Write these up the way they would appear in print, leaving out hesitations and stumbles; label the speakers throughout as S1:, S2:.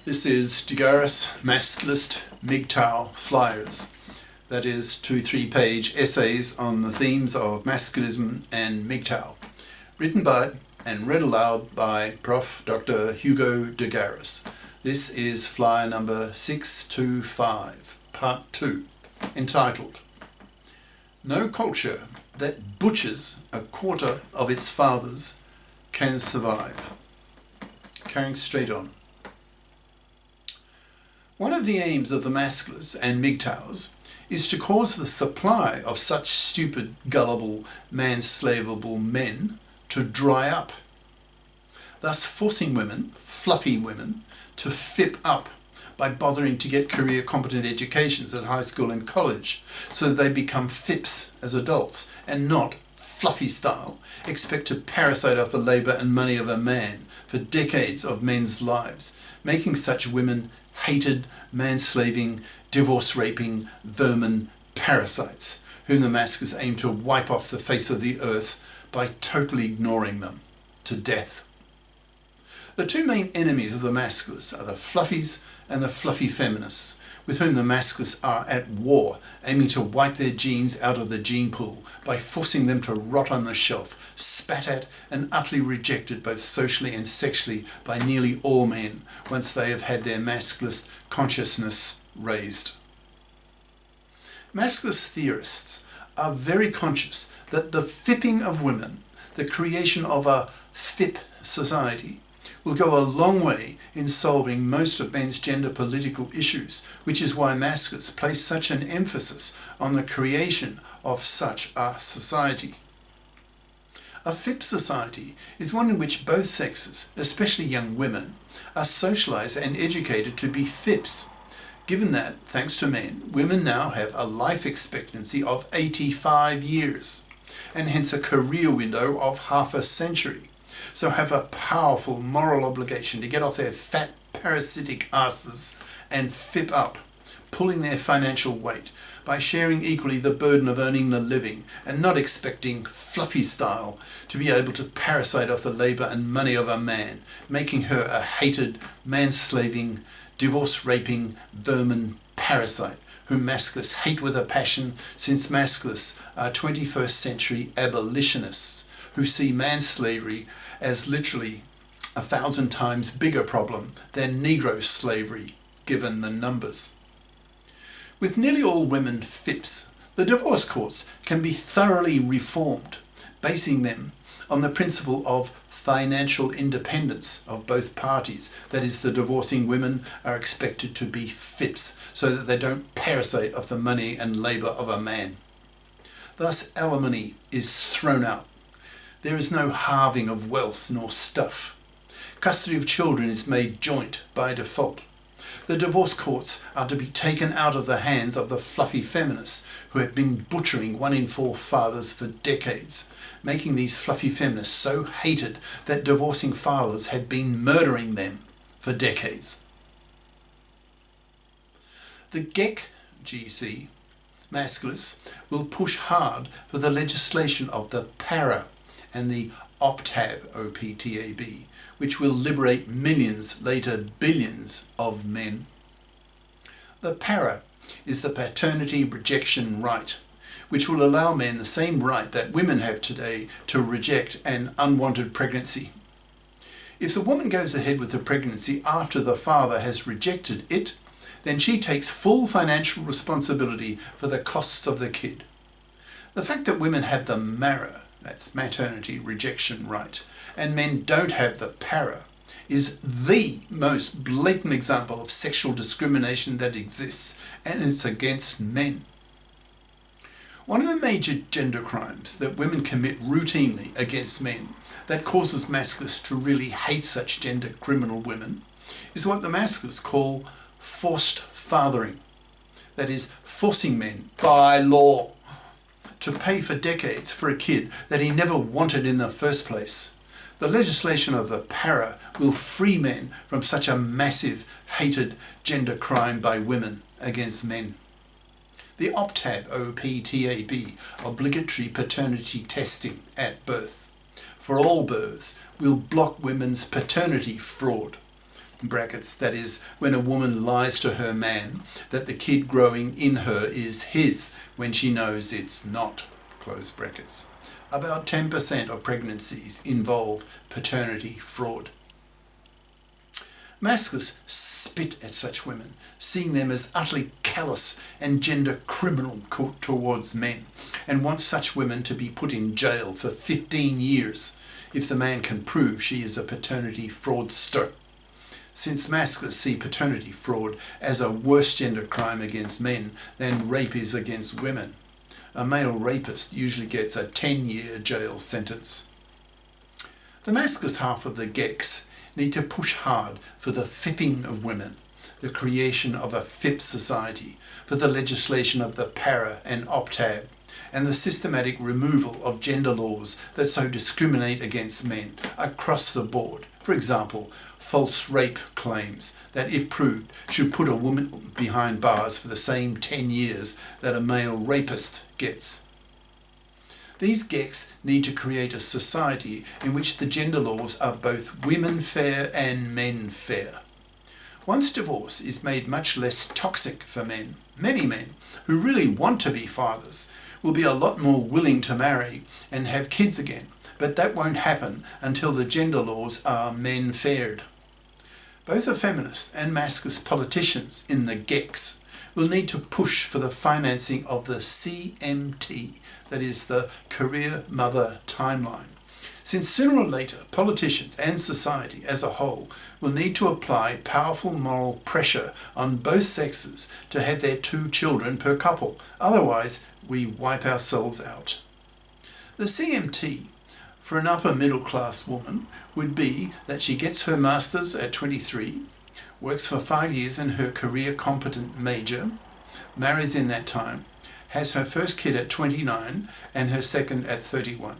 S1: This is Garis, Masculist, MGTOW flyers. That is 2-3 page essays on the themes of masculism and MGTOW, written by and read aloud by Prof. Dr. Hugo de Garis. This is flyer number 625, part 2, entitled No Culture That Butchers a Quarter of Its Fathers Can Survive. Carrying straight on. One of the aims of the Masculists and MGTOWs is to cause the supply of such stupid, gullible, manslavable men to dry up, thus forcing women, fluffy women, to fip up by bothering to get career competent educations at high school and college so that they become fips as adults and not fluffy style expect to parasite off the labour and money of a man for decades of men's lives, making such women hated, manslaving, divorce-raping, vermin parasites, whom the Masculists aim to wipe off the face of the earth by totally ignoring them to death. The two main enemies of the Masculists are the fluffies and the fluffy feminists, with whom the Masculists are at war, aiming to wipe their genes out of the gene pool by forcing them to rot on the shelf, spat at and utterly rejected both socially and sexually by nearly all men once they have had their masculist consciousness raised. Masculist theorists are very conscious that the fipping of women, the creation of a fip society, will go a long way in solving most of men's gender political issues, which is why Masculists place such an emphasis on the creation of such a society. A FIP society is one in which both sexes, especially young women, are socialised and educated to be FIPs, given that, thanks to men, women now have a life expectancy of 85 years, and hence a career window of half a century, so have a powerful moral obligation to get off their fat parasitic asses and FIP up, pulling their financial weight by sharing equally the burden of earning the living and not expecting fluffy style to be able to parasite off the labour and money of a man, making her a hated, manslaving, divorce-raping, vermin parasite whom Masculists hate with a passion, since Masculists are 21st century abolitionists who see manslavery as literally 1,000 times bigger problem than Negro slavery, given the numbers. With nearly all women FIPs, the divorce courts can be thoroughly reformed, basing them on the principle of financial independence of both parties. That is, the divorcing women are expected to be FIPs so that they don't parasite off the money and labour of a man. Thus alimony is thrown out. There is no halving of wealth nor stuff. Custody of children is made joint by default. The divorce courts are to be taken out of the hands of the fluffy feminists who have been butchering 1 in 4 fathers for decades, making these fluffy feminists so hated that divorcing fathers had been murdering them for decades. The GC, Masculists, will push hard for the legislation of the para and the OPTAB, which will liberate millions, later billions of men. The para is the paternity rejection right, which will allow men the same right that women have today to reject an unwanted pregnancy. If the woman goes ahead with the pregnancy after the father has rejected it, then she takes full financial responsibility for the costs of the kid. The fact that women have the MARA, that's maternity rejection right, and men don't have the para, is the most blatant example of sexual discrimination that exists, and it's against men. One of the major gender crimes that women commit routinely against men that causes Masculists to really hate such gender criminal women is what the Masculists call forced fathering. That is, forcing men by law to pay for decades for a kid that he never wanted in the first place. The legislation of the para will free men from such a massive, hated gender crime by women against men. The OPTAB, obligatory paternity testing at birth, for all births, will block women's paternity fraud, brackets, that is, when a woman lies to her man that the kid growing in her is his when she knows it's not, close brackets. About 10% of pregnancies involve paternity fraud. Masculists spit at such women, seeing them as utterly callous and gender criminal towards men, and want such women to be put in jail for 15 years if the man can prove she is a paternity fraudster. Since Masculists see paternity fraud as a worse gender crime against men than rape is against women. A male rapist usually gets a 10-year jail sentence. The Masculist half of the GECS need to push hard for the fipping of women, the creation of a FIP society, for the legislation of the para and MFTOW, and the systematic removal of gender laws that so discriminate against men across the board. For example, false rape claims that, if proved, should put a woman behind bars for the same 10 years that a male rapist gets. These GECs need to create a society in which the gender laws are both women fair and men fair. Once divorce is made much less toxic for men, many men who really want to be fathers will be a lot more willing to marry and have kids again, but that won't happen until the gender laws are men faired. Both the feminist and Masculist politicians in the GECs will need to push for the financing of the CMT, that is the Career Mother Timeline, since sooner or later politicians and society as a whole will need to apply powerful moral pressure on both sexes to have their 2 children per couple, otherwise we wipe ourselves out. The CMT for an upper middle class woman would be that she gets her master's at 23, works for 5 years in her career competent major, marries in that time, has her first kid at 29 and her second at 31.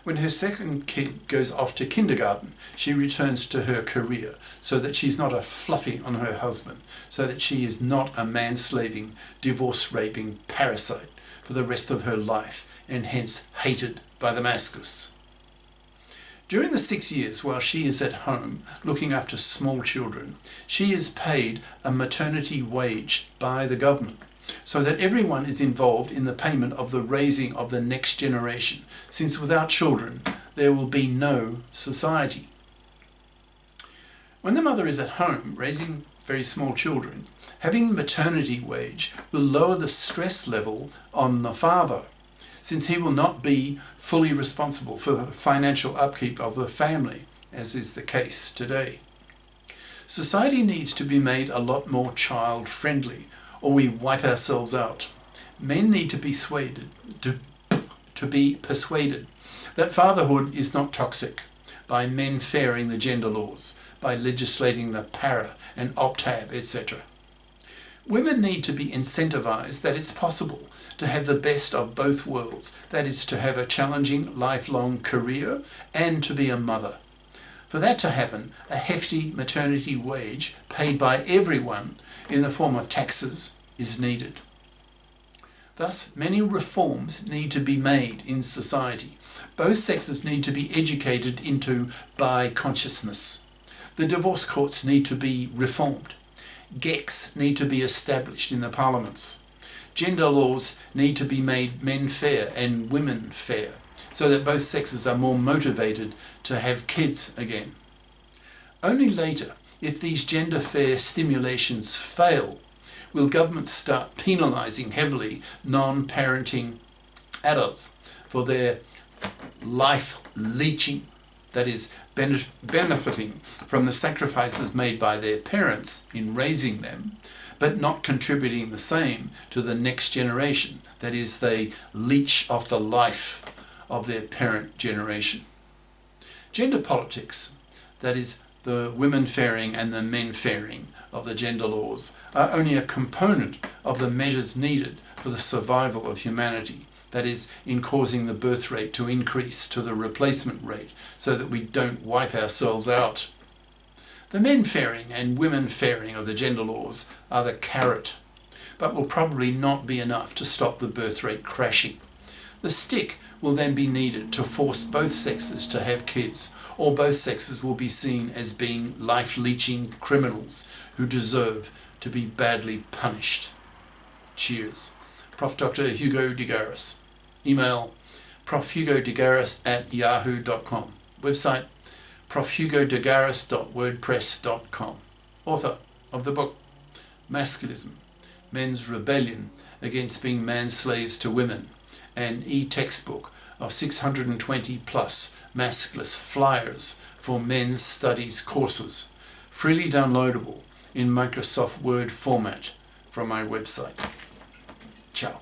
S1: When her second kid goes off to kindergarten, she returns to her career so that she's not a fluffie on her husband, so that she is not a man-slaving, divorce-raping parasite for the rest of her life and hence hated by the Masculists. During the 6 years while she is at home looking after small children, she is paid a maternity wage by the government, so that everyone is involved in the payment of the raising of the next generation, since without children there will be no society. When the mother is at home raising very small children, having maternity wage will lower the stress level on the father, since he will not be fully responsible for the financial upkeep of the family, as is the case today. Society needs to be made a lot more child-friendly, or we wipe ourselves out. Men need to be persuaded that fatherhood is not toxic by men fairing the gender laws, by legislating the para and MFTOW, etc. Women need to be incentivized that it's possible to have the best of both worlds, that is, to have a challenging lifelong career and to be a mother. For that to happen, a hefty maternity wage paid by everyone in the form of taxes is needed. Thus, many reforms need to be made in society. Both sexes need to be educated into bi-consciousness. The divorce courts need to be reformed. GECs need to be established in the parliaments. Gender laws need to be made men fair and women fair, so that both sexes are more motivated to have kids again. Only later, if these gender fair stimulations fail, will governments start penalising heavily non-parenting adults for their life leeching, that is, benefiting from the sacrifices made by their parents in raising them, but not contributing the same to the next generation, that is, they leech off the life of their parent generation. Gender politics, that is, the women fairing and the men fairing of the gender laws, are only a component of the measures needed for the survival of humanity, that is, in causing the birth rate to increase to the replacement rate so that we don't wipe ourselves out. The men fairing and women fairing of the gender laws are the carrot, but will probably not be enough to stop the birth rate crashing. The stick will then be needed to force both sexes to have kids, or both sexes will be seen as being life-leeching criminals who deserve to be badly punished. Cheers. Prof. Dr. Hugo de Garis. Email profhugodegaris@yahoo.com. Website profhugodegaris.wordpress.com. Author of the book Masculism, Men's Rebellion Against Being Man-Slaves to Women, an e-textbook of 620 plus Masculist flyers for men's studies courses, freely downloadable in Microsoft Word format from my website. Ciao.